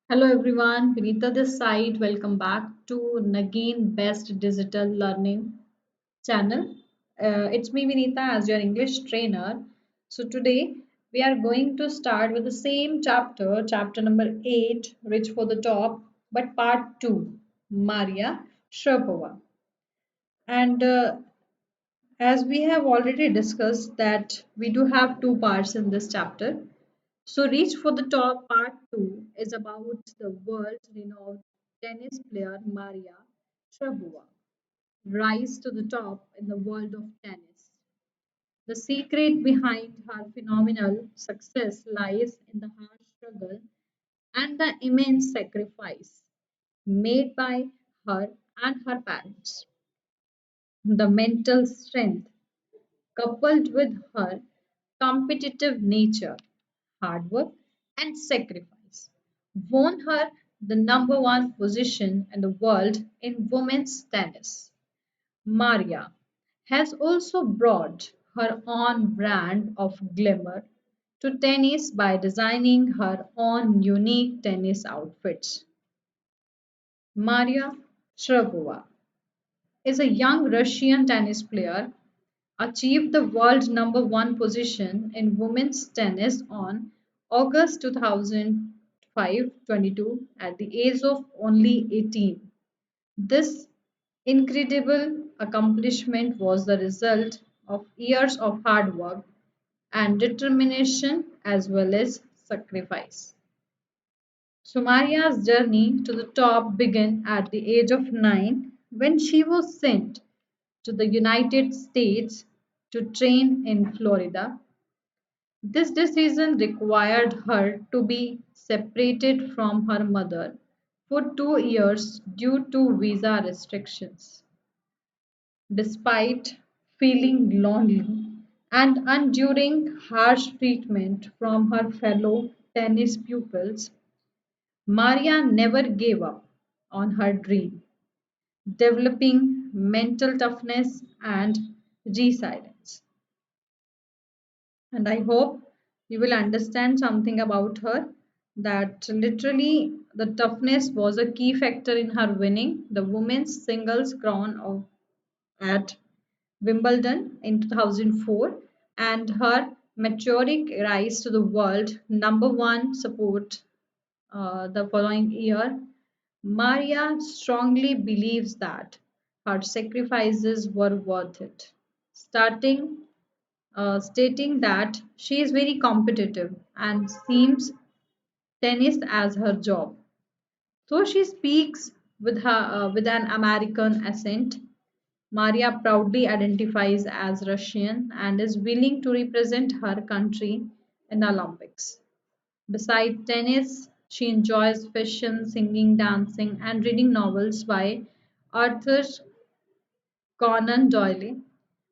Hello everyone, Vinita this side. Welcome back to Nagin Best Digital Learning channel. It's me Vinita as your English trainer. So today we are going to start with the same chapter, chapter number 8, Rich for the Top, but part 2, Maria Sharapova. And as we have already discussed that we do have two parts in this chapter. So, Reach for the Top Part 2 is about the world renowned tennis player Maria Sharapova rise to the top in the world of tennis. The secret behind her phenomenal success lies in the hard struggle and the immense sacrifice made by her and her parents. The mental strength, coupled with her competitive nature, hard work, and sacrifice, won her the number one position in the world in women's tennis. Maria has also brought her own brand of glamour to tennis by designing her own unique tennis outfits. Maria Sharapova is a young Russian tennis player achieved the world number one position in women's tennis on August 2005 22 at the age of only 18. This incredible accomplishment was the result of years of hard work and determination as well as sacrifice. Sumaria's journey to the top began at the age of 9 when she was sent to the United States to train in Florida. This decision required her to be separated from her mother for 2 years due to visa restrictions. Despite feeling lonely and enduring harsh treatment from her fellow tennis pupils, Maria never gave up on her dream, developing mental toughness and resilience. And I hope you will understand something about her that literally the toughness was a key factor in her winning the women's singles crown at Wimbledon in 2004 and her meteoric rise to the world number one support the following year. Maria strongly believes that her sacrifices were worth it, stating that she is very competitive and seems tennis as her job. Though she speaks with an American accent, Maria proudly identifies as Russian and is willing to represent her country in the Olympics. Besides tennis, she enjoys fashion, singing, dancing, and reading novels by Arthur Conan Doyle,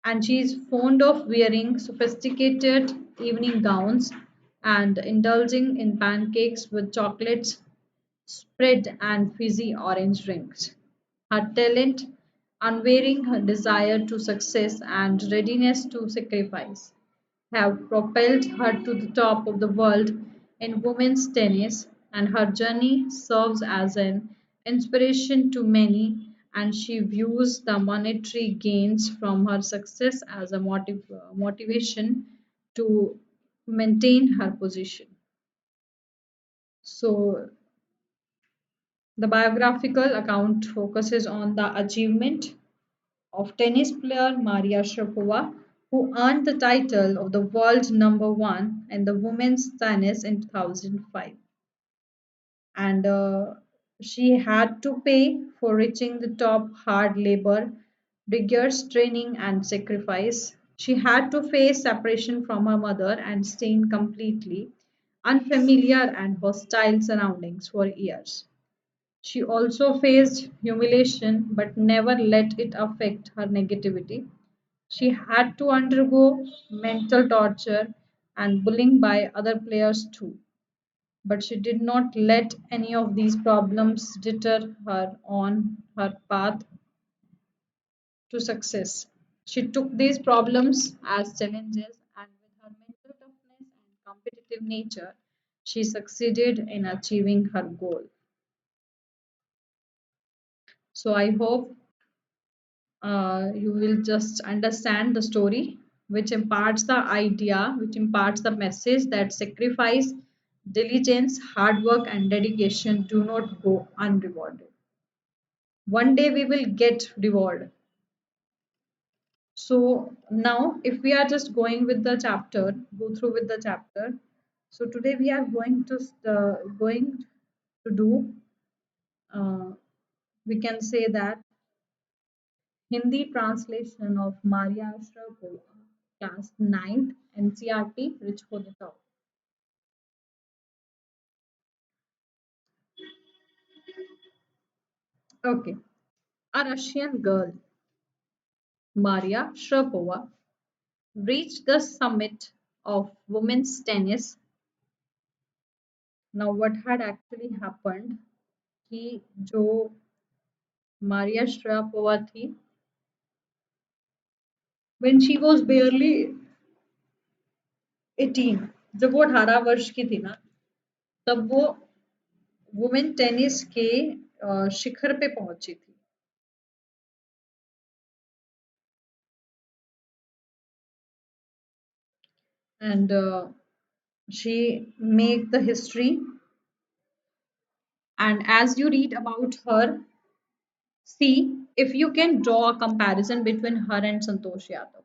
and she is fond of wearing sophisticated evening gowns and indulging in pancakes with chocolates spread and fizzy orange drinks. Her talent, unwavering desire to success, and readiness to sacrifice have propelled her to the top of the world in women's tennis, and her journey serves as an inspiration to many. And she views the monetary gains from her success as a motivation to maintain her position. So, the biographical account focuses on the achievement of tennis player Maria Sharapova, who earned the title of the world number one in the women's tennis in 2005. And she had to pay for reaching the top hard labor, rigorous training, and sacrifice. She had to face separation from her mother and stay in completely unfamiliar and hostile surroundings for years. She also faced humiliation but never let it affect her negativity. She had to undergo mental torture and bullying by other players too. But she did not let any of these problems deter her on her path to success. She took these problems as challenges and with her mental toughness and competitive nature, she succeeded in achieving her goal. So I hope you will just understand the story, which imparts the idea, which imparts the message that sacrifice, diligence, hard work, and dedication do not go unrewarded. One day we will get reward. So now, if we are just going with the chapter, go through with the chapter. So today we are going to do. We can say that Hindi translation of Maria Sharapova, class 9th, NCRT, Rich for the Top. Okay. A Russian girl, Maria Sharapova, reached the summit of women's tennis. Now, what had actually happened? कि जो मारिया श्रापोवा थी, when she was barely 18, जब वो 18 वर्ष की थी ना, तब वो वुमेन टेनिस के शिखर पे पहुंची थी. And she made the history. And as you read about her, see if you can draw a comparison between her and Santosh Yadav.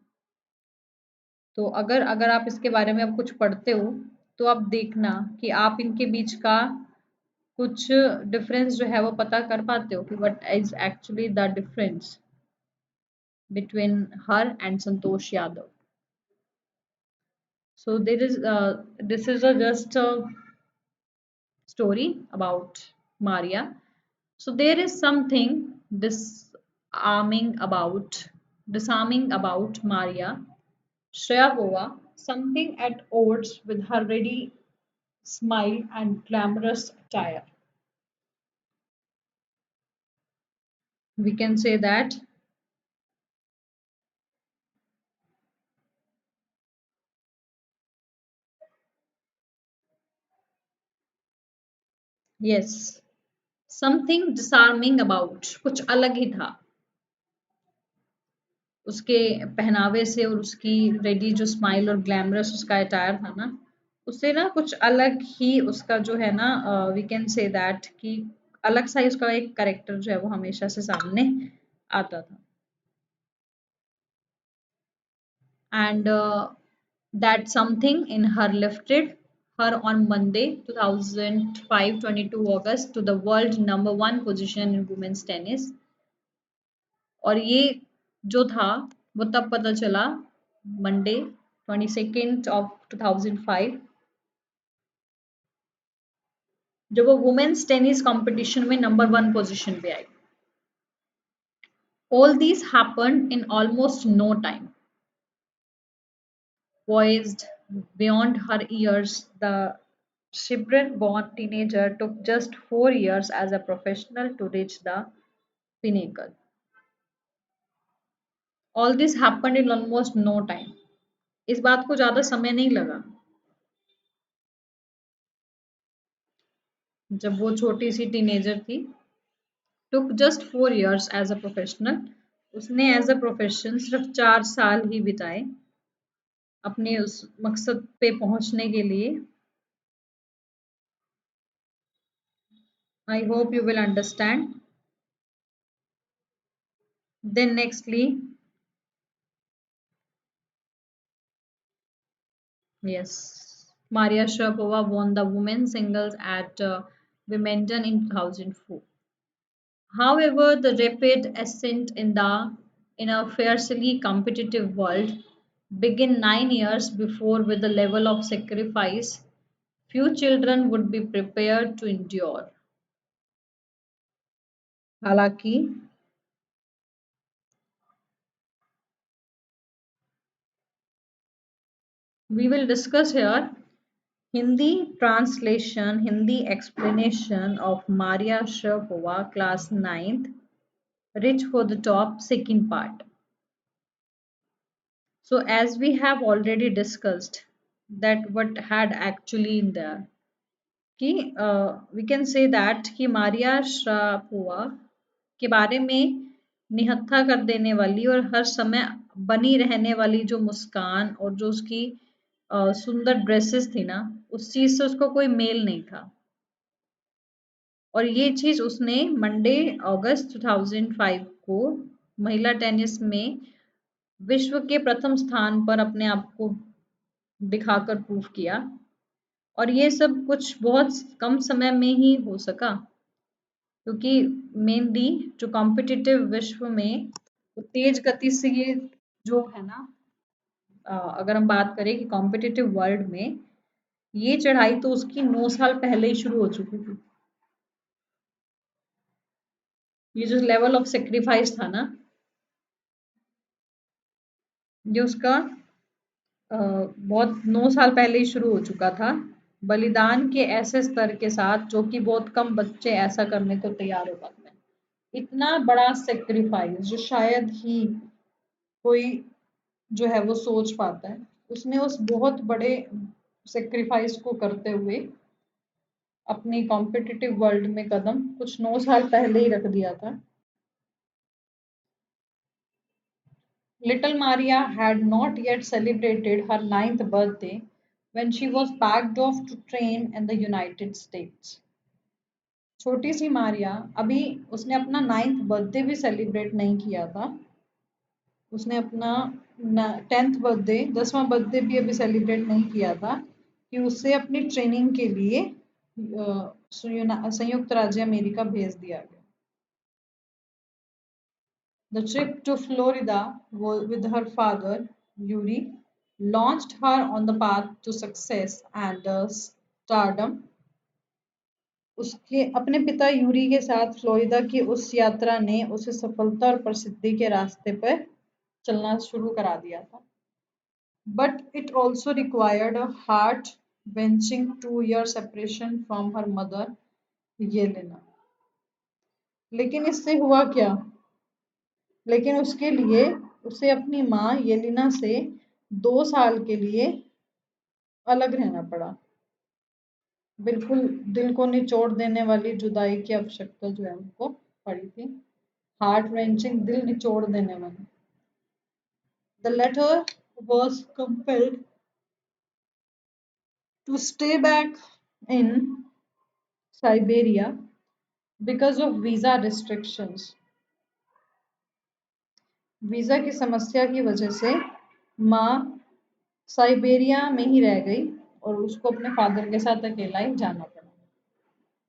तो अगर अगर आप इसके बारे में अब कुछ पढ़ते हो तो आप देखना कि आप इनके बीच का कुछ डिफरेंस जो है वो पता कर पाते हो कि what is actually the difference between her and Santosh Yadav. So there is this is a just a story about Maria. So there is something disarming about Maria Shreyabova, something at odds with her ready smile and glamorous attire. We can say that yes, something disarming about, कुछ अलग ही था उसके पहनावे से और उसकी ready जो smile और ग्लैमरस उसका अटायर था ना, उससे ना कुछ अलग ही उसका जो है ना, वी कैन से दैट कि अलग सा ही उसका एक कैरेक्टर जो है वो हमेशा से सामने आता था. And that something in her lifted her on Monday 2005 22 August to the world number one position in women's tennis. और ये जो था वो तब पता चला मंडे 22nd of 2005 जब वो वुमेन्स टेनिस कंपटीशन में नंबर वन पोजीशन पे आई. All these happened in almost no time. Poised beyond her years, the Shibran-born teenager took just 4 years as a professional to reach the pinnacle. All this happened in almost no time. इस बात को ज़्यादा समय नहीं लगा. जब वो छोटी सी टीनेजर थी, took just 4 years as a professional. उसने एज अ प्रोफेशन सिर्फ 4 साल ही बिताए अपने उस मकसद पे पहुंचने के लिए. I hope you will understand. Then nextly, yes, Maria Sharapova won the women's singles at Wimbledon in 2004. However, the rapid ascent in a fiercely competitive world began 9 years before with a level of sacrifice few children would be prepared to endure. हालांकि we will discuss here Hindi translation, Hindi explanation of Maria Sharapova, class 9th, Rich for the Top, second part. So, as we have already discussed, that what had actually in there. कि we can say that कि Maria Sharapova के बारे में निहत्था कर देने वाली और हर समय बनी रहने वाली जो मुस्कान और जो उसकी सुंदर ड्रेसेस थी ना, उस चीज से उसको कोई मेल नहीं था। और ये चीज उसने मंडे अगस्त 2005 को महिला टेनिस में विश्व के प्रथम स्थान पर अपने आप को दिखाकर प्रूव किया। और ये सब कुछ बहुत कम समय में ही हो सका, क्योंकि मेनली जो कॉम्पिटिटिव विश्व में वो तेज गति से ये जो है ना, अगर हम बात करें कि कॉम्पिटिटिव वर्ल्ड में ये चढ़ाई तो उसकी 9 साल पहले ही शुरू हो चुकी थी। ये जो लेवल ऑफ सेक्रीफाइस था ना, ये उसका बहुत 9 साल पहले ही शुरू हो चुका था, बलिदान के ऐसे स्तर के साथ जो कि बहुत कम बच्चे ऐसा करने को तैयार हो पाते हैं। इतना बड़ा सेक्रीफाइस जो शायद ही कोई जो है वो सोच पाता है, उसने उस बहुत बड़े सेक्रीफाइस को करते हुए अपनी कॉम्पिटिटिव वर्ल्ड में कदम कुछ 9 साल पहले ही रख दिया था। Little Maria had not yet celebrated her ninth birthday when she was packed off to train in the United States. छोटी सी मारिया अभी उसने अपना 9th बर्थडे भी सेलिब्रेट नहीं किया था। उसने अपना 10th बर्थडे 10वां बर्थडे भी अभी सेलिब्रेट नहीं किया था कि उसे अपनी ट्रेनिंग के लिए संयुक्त राज्य अमेरिका भेज दिया गया। The trip to Florida with her father, Yuri, launched her on the path to success and stardom. उसके अपने पिता यूरी के साथ फ्लोरिडा की उस यात्रा ने उसे सफलता और प्रसिद्धि के रास्ते पर चलना शुरू करा दिया था। But it also required a heart-wrenching 2-year separation from her mother, Yelena. लेकिन इससे हुआ क्या? लेकिन उसके लिए उसे अपनी माँ येलिना से 2 साल के लिए अलग रहना पड़ा। बिल्कुल दिल को निचोड़ देने वाली जुदाई की आवश्यकता जो है उनको पड़ी थी। हार्ट रेंचिंग, दिल निचोड़ देने वाली। The latter was compelled to stay back in Siberia because of visa restrictions. Visa की समस्या की वजह से माँ साइबेरिया में ही रह गई और उसको अपने फादर के साथ अकेला ही जाना पड़ा।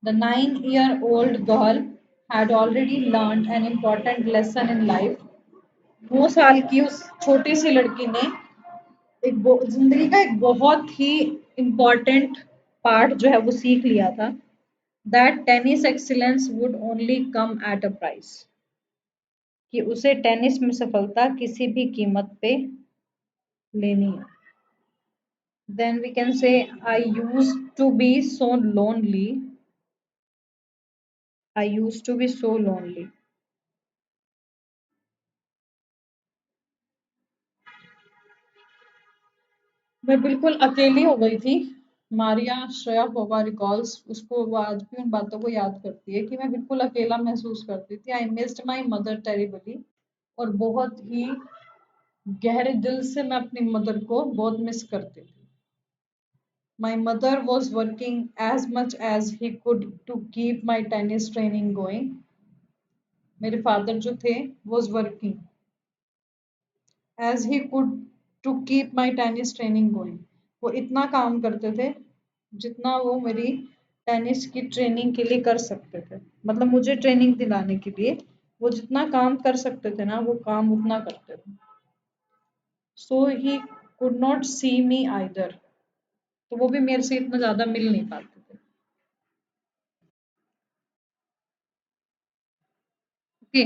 The 9-year-old girl had already learned an important lesson in life. 9 साल की उस छोटी सी लड़की ने जिंदगी का एक बहुत ही इम्पोर्टेंट पार्ट जो है वो सीख लिया था। That tennis excellence would only come at a price. कि उसे टेनिस में सफलता किसी भी कीमत पे लेनी है। Then we can say I used to be so lonely. I used to be so lonely. मैं बिल्कुल अकेली हो गई थी। मारिया श्रापोवा रिकॉल्स, उसको वो आज भी उन बातों को याद करती है कि मैं बिल्कुल अकेला महसूस करती थी। I missed my mother terribly, और बहुत ही गहरे दिल से मैं अपनी मदर को बहुत मिस करती थी। My mother was working as much as he could to keep my tennis training going. मेरे फादर जो थे was working as he could to keep my tennis training going. वो इतना काम करते थे जितना वो मेरी टेनिस की ट्रेनिंग के लिए कर सकते थे। मतलब मुझे ट्रेनिंग दिलाने के लिए वो जितना काम कर सकते थे ना, वो काम उतना करते थे। So he could not see me either. तो वो भी मेरे से इतना ज्यादा मिल नहीं पाते थे। Okay,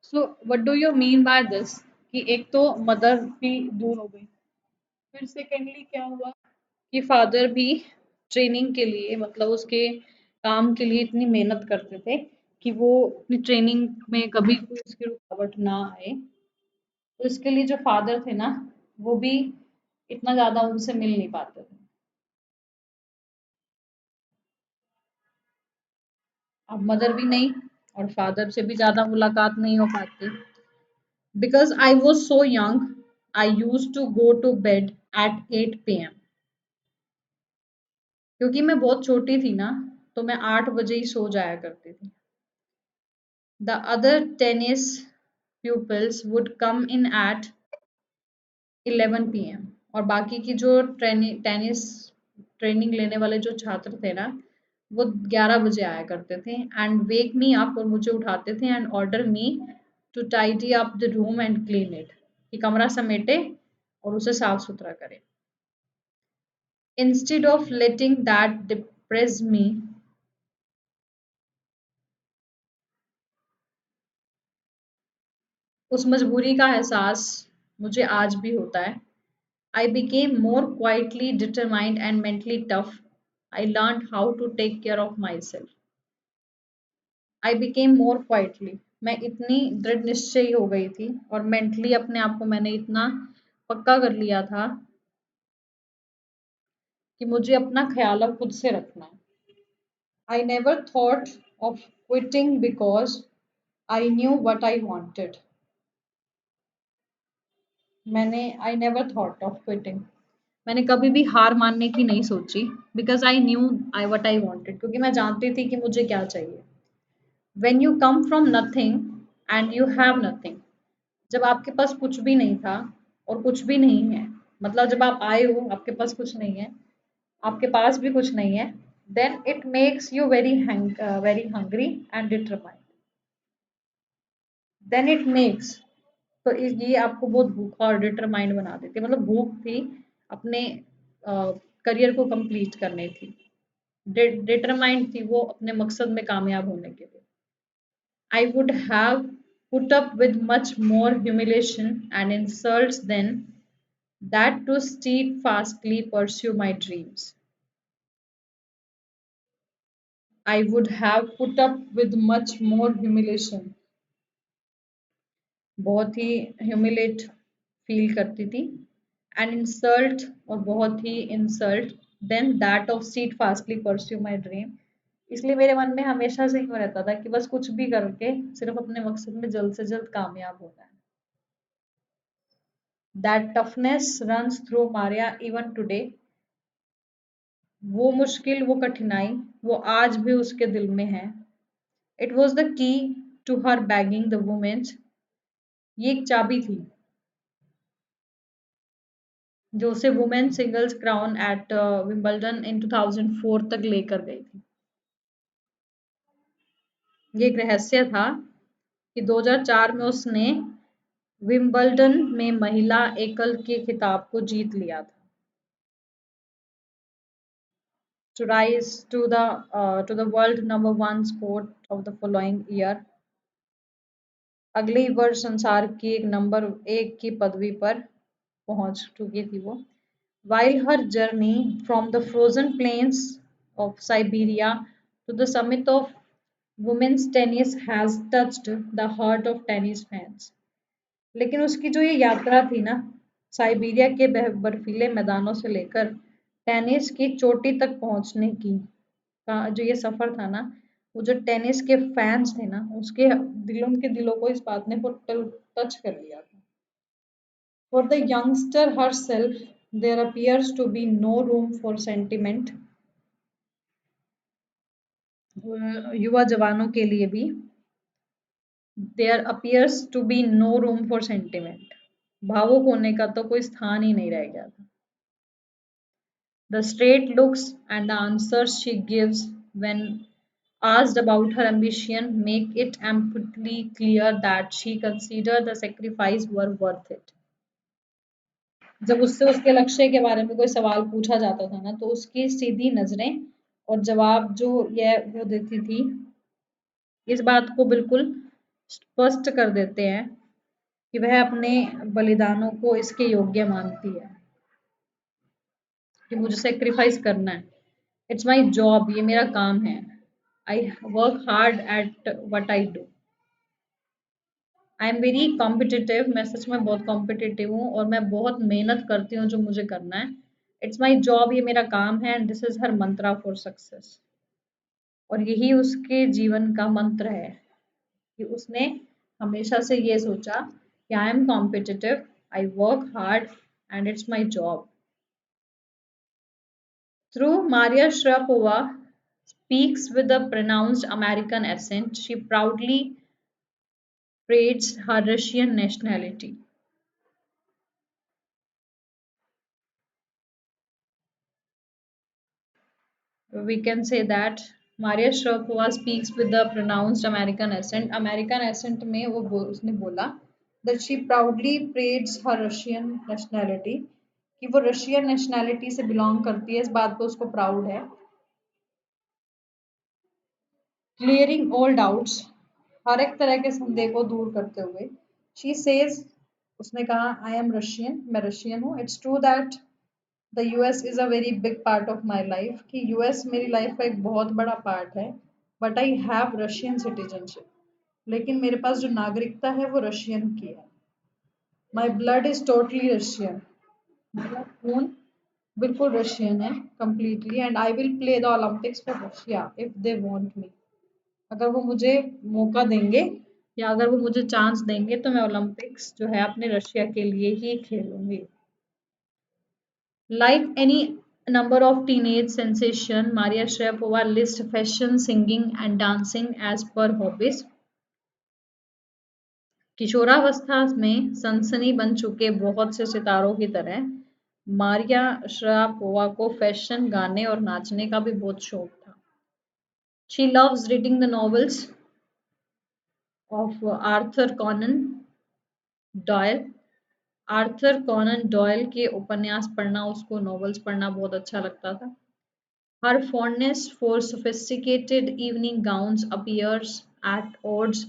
so what do you mean by this कि एक तो मदर भी दूर हो गई, फिर सेकेंडली क्या हुआ कि फादर भी ट्रेनिंग के लिए, मतलब उसके काम के लिए इतनी मेहनत करते थे कि वो अपनी ट्रेनिंग में कभी कोई उसकी रुकावट ना आए। तो इसके लिए जो फादर थे ना, वो भी इतना ज्यादा उनसे मिल नहीं पाते थे। अब मदर भी नहीं और फादर से भी ज़्यादा मुलाकात नहीं हो पाती। Because I was so young, I used to go to bed at 8 PM. क्योंकि मैं बहुत छोटी थी ना, तो मैं 8 बजे ही सो जाया करती थी। The other tennis pupils would come in at 11 PM और बाकी की जो टेनिस ट्रेनिंग लेने वाले जो छात्र थे ना, वो 11 बजे आया करते थे एंड वेक मी अप और मुझे उठाते थे and order me to tidy up the room and clean it, कि कमरा समेटे और उसे साफ सुथरा करें। Instead of letting that depress me, उस मजबूरी का एहसास मुझे आज भी होता है। I became more quietly determined and mentally tough. I learned how to take care of myself. I became more quietly. मैं इतनी दृढ़ निश्चयी हो गई थी और मेंटली अपने आप को मैंने इतना पक्का कर लिया था कि मुझे अपना ख्याल अब खुद से रखना है। I never thought of quitting because I knew what I wanted. मैंने I never thought of quitting. मैंने कभी भी हार मानने की नहीं सोची because I knew I what I wanted, क्योंकि मैं जानती थी कि मुझे क्या चाहिए। When you come from nothing and you have nothing, जब आपके पास कुछ भी नहीं था और कुछ भी नहीं है, मतलब जब आप आए हो आपके पास कुछ नहीं है, आपके पास भी कुछ नहीं है, then it makes you very hungry and determined. Then it makes, तो ये आपको बहुत भूखा और डिटरमाइंड बना देती है। मतलब भूख थी अपने करियर को कंप्लीट करने की, डिटरमाइंड थी वो अपने मकसद में कामयाब होने के लिए। I would have put up with much more humiliation and insults than that to steadfastly pursue my dreams. I would have put up with much more humiliation, बहुत ही ह्यूमिलेट फील करती थी, एंड इंसल्ट और बहुत ही insult then that of seat fastly pursue my dream. इसलिए मेरे मन में हमेशा से यूँ रहता था कि बस कुछ भी करके सिर्फ अपने मकसद में जल्द से जल्द कामयाब होना है। That toughness runs through Maria even today, वो मुश्किल वो कठिनाई वो आज भी उसके दिल में है। It was the key to her bagging the women's, ये एक चाबी थी जो उसे women singles crown at Wimbledon in 2004 तक लेकर गई थी। ये एक रहस्य था कि 2004 में उसने विंबलडन में महिला एकल के खिताब को जीत लिया था। To rise to the world number one spot of the following year, अगले ही वर्ष संसार की एक नंबर एक की पदवी पर पहुंच चुकी थी वो। While her journey from the frozen plains of Siberia to the summit of women's tennis has touched the heart of tennis fans. लेकिन उसकी जो ये यात्रा थी ना, साइबेरिया के बर्फीले मैदानों से लेकर टेनिस की चोटी तक पहुंचने की का जो ये सफर था ना, वो जो टेनिस के फैंस थे ना, उसके दिलों के दिलों को इस बात ने बहुत टच कर लिया था। For the youngster herself, there appears to be no room for sentiment. युवा जवानों के लिए भी there appears to be no room for sentiment. भावुक होने का तो कोई स्थान ही नहीं रह गया था। The straight looks and the answers she gives when asked about her ambition make it amply clear that she considered the sacrifice were worth it. जब उससे उसके लक्ष्य के बारे में कोई सवाल पूछा जाता था ना, तो उसकी सीधी नजरें और जवाब जो ये वो देती थी, इस बात को बिल्कुल स्पष्ट कर देते हैं कि वह अपने बलिदानों को इसके योग्य मानती है कि मुझे सेक्रीफाइस करना है। इट्स माई जॉब, ये मेरा काम है। I work hard at what I do. I am very competitive, मैं सच में बहुत कॉम्पिटिटिव हूँ और मैं बहुत मेहनत करती हूँ जो मुझे करना है। इट्स माई जॉब, ये मेरा काम है, and this is her Mantra for success. और यही उसके जीवन का मंत्र है कि उसने हमेशा से ये सोचा कि I am competitive, I work hard and it's my job. Through Maria Sharapova speaks with a pronounced American accent, she proudly parades her Russian nationality. We can say that Maria Sharapova speaks with a pronounced American accent. American accent में उसने बोला that she proudly parades her Russian nationality, कि वो Russian nationality से belong करती है, इस बात पे उसको प्राउड है. क्लियरिंग ऑल डाउट्स, हर एक तरह के संदेह को दूर करते हुए, शी सेज, उसने कहा आई एम रशियन, मैं रशियन हूँ. It's true that the US is a very big part of my life, कि यूएस मेरी लाइफ का एक बहुत बड़ा पार्ट है. But I have Russian citizenship, लेकिन मेरे पास जो नागरिकता है वो रशियन की है. My blood is totally Russian, मेरा खून बिल्कुल रशियन है completely. And I will play the Olympics for Russia if they want me, अगर वो मुझे मौका देंगे या अगर वो मुझे चांस देंगे तो मैं ओलंपिक्स जो है अपने रशिया के लिए ही खेलूंगी. Like any number of teenage sensation, Maria Sharapova lists fashion, singing and dancing as per hobbies. किशोरावस्था में सनसनी बन चुके बहुत से सितारों की तरह मारिया श्रापोवा को फैशन, गाने और नाचने का भी बहुत शौक था. She loves reading the novels of Arthur Conan Doyle. Arthur Conan Doyle के उपन्यास पढ़ना, उसको नॉवेल्स पढ़ना बहुत अच्छा लगता था. हर fondness for sophisticated evening gowns appears at odds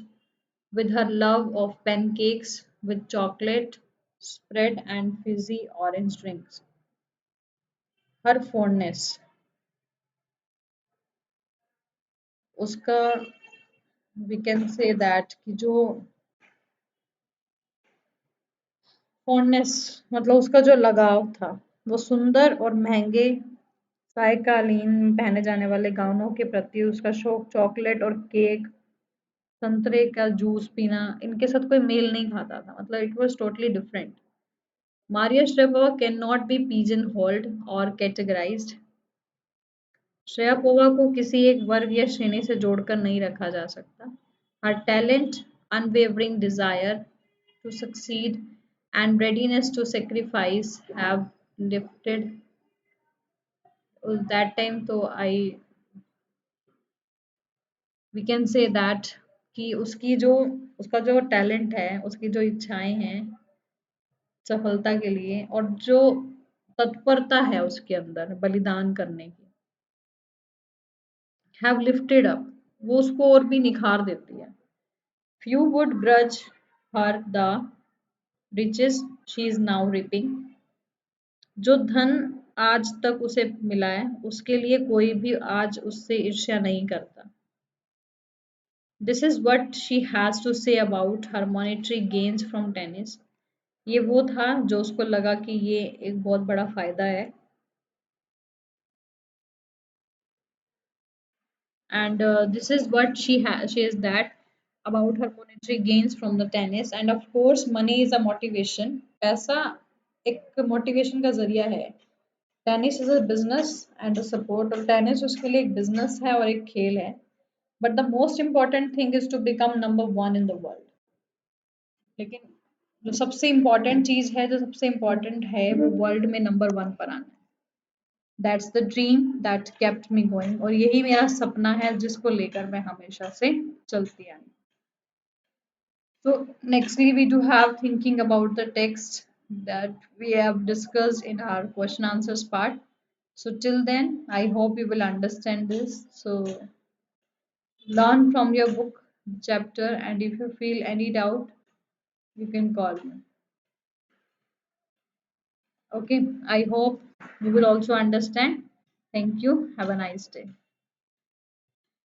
with her love of pancakes with chocolate spread and fizzy orange drinks. Her fondness, उसका we can say that कि जो fondness मतलब उसका जो लगाव था वो सुंदर और महंगे सायकालीन में पहने जाने वाले गाउनों के प्रति उसका शौक, चॉकलेट और केक, संतरे का जूस पीना, इनके साथ कोई मेल नहीं खाता था. मतलब it was totally different. Maria Sharapova can not be pigeon hold और कैटेगराइज्ड. श्रेयापोवा को किसी एक वर्ग या श्रेणी से जोड़कर नहीं रखा जा सकता. हर talent, unwavering desire to succeed and readiness to sacrifice have lifted that time. तो I we can say that कि उसकी जो उसका जो टैलेंट है, उसकी जो इच्छाएं हैं सफलता के लिए और जो तत्परता है उसके अंदर बलिदान करने की, हैव लिफ्टेड अप, वो उसको और भी निखार देती है. Few would grudge her the riches she is now reaping. जो धन आज तक उसे मिला है उसके लिए कोई भी आज उससे ईर्ष्या नहीं करता. This is what she has to say about her monetary gains from tennis. ये वो था जो उसको लगा कि ये एक बहुत बड़ा फायदा है. And this is what she is that about her monetary gains from the tennis. And of course money is a motivation, पैसा एक मोटिवेशन का जरिया है. Tennis is a business and a sport, और टेनिस उसके लिए एक बिजनेस है और एक खेल है. But the most important thing is to become number one in the world. लेकिन जो सबसे इम्पोर्टेंट चीज है, जो सबसे इम्पोर्टेंट है, वो वर्ल्ड में नंबर वन पर आना. That's the dream that kept me going, और यही मेरा सपना है जिसको लेकर मैं हमेशा से चलती आई. So nextly we do have thinking about the text that we have discussed in our question answers part. So till then, I hope you will understand this. So learn from your book chapter, and if you feel any doubt, you can call me. Okay, I hope you will also understand. Thank you. Have a nice day.